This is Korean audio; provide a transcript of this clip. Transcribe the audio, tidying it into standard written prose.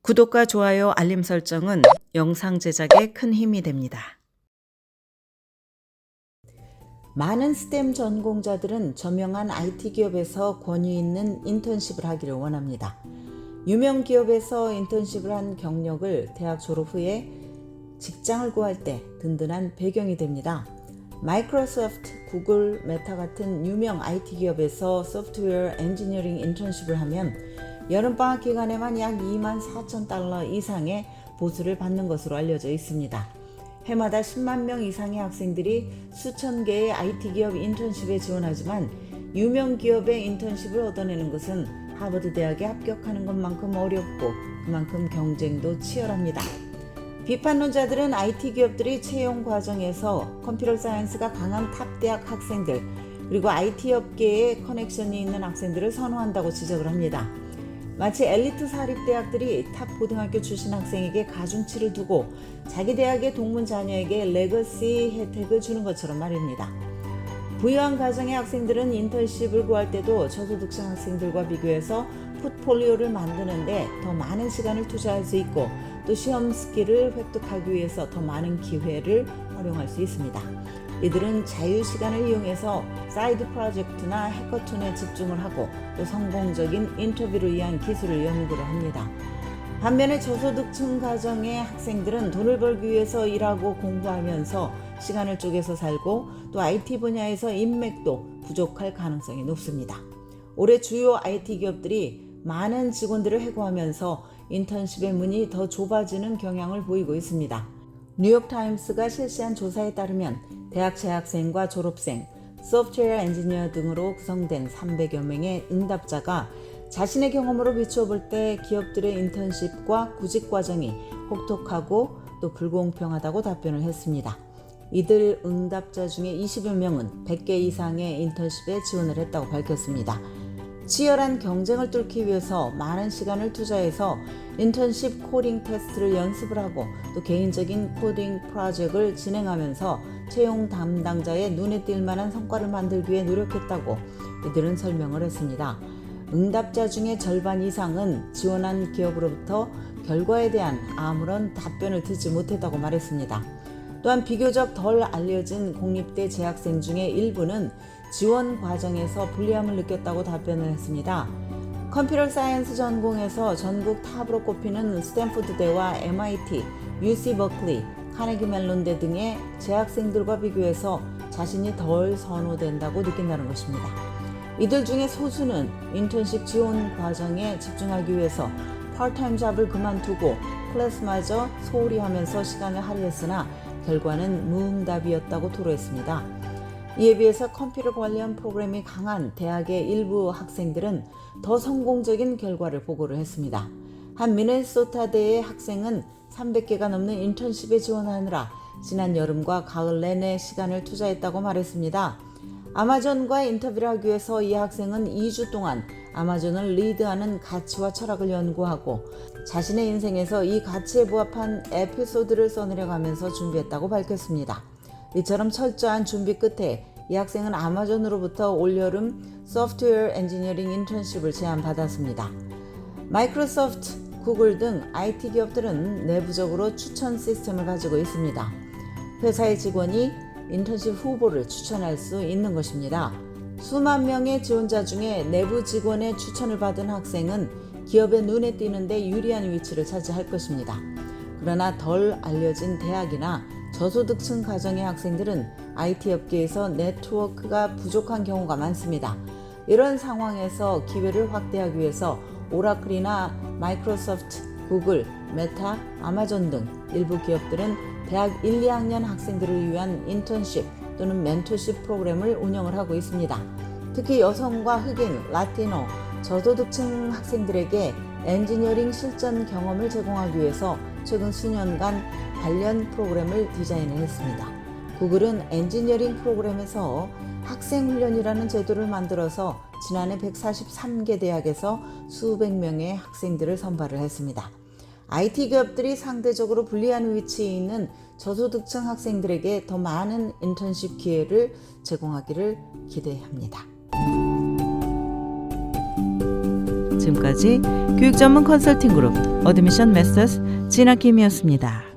구독과 좋아요, 알림 설정은 영상 제작에 큰 힘이 됩니다. 많은 스템 전공자들은 저명한 IT 기업에서 권위 있는 인턴십을 하기를 원합니다. 유명 기업에서 인턴십을 한 경력을 대학 졸업 후에 직장을 구할 때 든든한 배경이 됩니다. 마이크로소프트, 구글, 메타 같은 유명 IT 기업에서 소프트웨어 엔지니어링 인턴십을 하면 여름방학 기간에만 약 24,000달러 이상의 보수를 받는 것으로 알려져 있습니다. 해마다 10만 명 이상의 학생들이 수천 개의 IT 기업 인턴십에 지원하지만 유명 기업의 인턴십을 얻어내는 것은 하버드 대학에 합격하는 것만큼 어렵고 그만큼 경쟁도 치열합니다. 비판론자들은 IT 기업들이 채용 과정에서 컴퓨터 사이언스가 강한 탑 대학 학생들 그리고 IT 업계에 커넥션이 있는 학생들을 선호한다고 지적을 합니다. 마치 엘리트 사립대학들이 탑 고등학교 출신 학생에게 가중치를 두고 자기 대학의 동문 자녀에게 레거시 혜택을 주는 것처럼 말입니다. 부유한 가정의 학생들은 인턴십을 구할 때도 저소득층 학생들과 비교해서 포트폴리오를 만드는데 더 많은 시간을 투자할 수 있고 또 시험 스킬을 획득하기 위해서 더 많은 기회를 활용할 수 있습니다. 이들은 자유시간을 이용해서 사이드 프로젝트나 해커톤에 집중을 하고 또 성공적인 인터뷰를 위한 기술을 연구를 합니다. 반면에 저소득층 가정의 학생들은 돈을 벌기 위해서 일하고 공부하면서 시간을 쪼개서 살고 또 IT 분야에서 인맥도 부족할 가능성이 높습니다. 올해 주요 IT 기업들이 많은 직원들을 해고하면서 인턴십의 문이 더 좁아지는 경향을 보이고 있습니다. 뉴욕타임스가 실시한 조사에 따르면 대학 재학생과 졸업생, 소프트웨어 엔지니어 등으로 구성된 300여 명의 응답자가 자신의 경험으로 비추어 볼 때 기업들의 인턴십과 구직 과정이 혹독하고 또 불공평하다고 답변을 했습니다. 이들 응답자 중에 20여 명은 100개 이상의 인턴십에 지원을 했다고 밝혔습니다. 치열한 경쟁을 뚫기 위해서 많은 시간을 투자해서 인턴십 코딩 테스트를 연습을 하고 또 개인적인 코딩 프로젝트를 진행하면서 채용 담당자의 눈에 띌 만한 성과를 만들기 위해 노력했다고 이들은 설명을 했습니다. 응답자 중에 절반 이상은 지원한 기업으로부터 결과에 대한 아무런 답변을 듣지 못했다고 말했습니다. 또한 비교적 덜 알려진 공립대 재학생 중에 일부는 지원 과정에서 불리함을 느꼈다고 답변을 했습니다. 컴퓨터 사이언스 전공에서 전국 탑으로 꼽히는 스탠포드대와 MIT, UC 버클리, 카네기 멜론대 등의 재학생들과 비교해서 자신이 덜 선호된다고 느낀다는 것입니다. 이들 중에 소수는 인턴십 지원 과정에 집중하기 위해서 파트타임 잡을 그만두고 클래스마저 소홀히 하면서 시간을 할애했으나 결과는 무응답이었다고 토로했습니다. 이에 비해서 컴퓨터 관련 프로그램이 강한 대학의 일부 학생들은 더 성공적인 결과를 보고를 했습니다. 한 미네소타대의 학생은 300개가 넘는 인턴십에 지원하느라 지난 여름과 가을 내내 시간을 투자했다고 말했습니다. 아마존과 인터뷰를 하기 위해서 이 학생은 2주 동안 아마존을 리드하는 가치와 철학을 연구하고 자신의 인생에서 이 가치에 부합한 에피소드를 써내려가면서 준비했다고 밝혔습니다. 이처럼 철저한 준비 끝에 이 학생은 아마존으로부터 올여름 소프트웨어 엔지니어링 인턴십을 제안받았습니다. 마이크로소프트, 구글 등 IT 기업들은 내부적으로 추천 시스템을 가지고 있습니다. 회사의 직원이 인턴십 후보를 추천할 수 있는 것입니다. 수만 명의 지원자 중에 내부 직원의 추천을 받은 학생은 기업의 눈에 띄는데 유리한 위치를 차지할 것입니다. 그러나 덜 알려진 대학이나 저소득층 가정의 학생들은 IT 업계에서 네트워크가 부족한 경우가 많습니다. 이런 상황에서 기회를 확대하기 위해서 오라클이나 마이크로소프트, 구글, 메타, 아마존 등 일부 기업들은 대학 1, 2학년 학생들을 위한 인턴십 또는 멘토십 프로그램을 운영을 하고 있습니다. 특히 여성과 흑인, 라티노, 저소득층 학생들에게 엔지니어링 실전 경험을 제공하기 위해서 최근 수년간 관련 프로그램을 디자인을 했습니다. 구글은 엔지니어링 프로그램에서 학생훈련이라는 제도를 만들어서 지난해 143개 대학에서 수백 명의 학생들을 선발을 했습니다. IT 기업들이 상대적으로 불리한 위치에 있는 저소득층 학생들에게 더 많은 인턴십 기회를 제공하기를 기대합니다. 지금까지 교육 전문 컨설팅 그룹 어드미션 메서스 진학김이었습니다.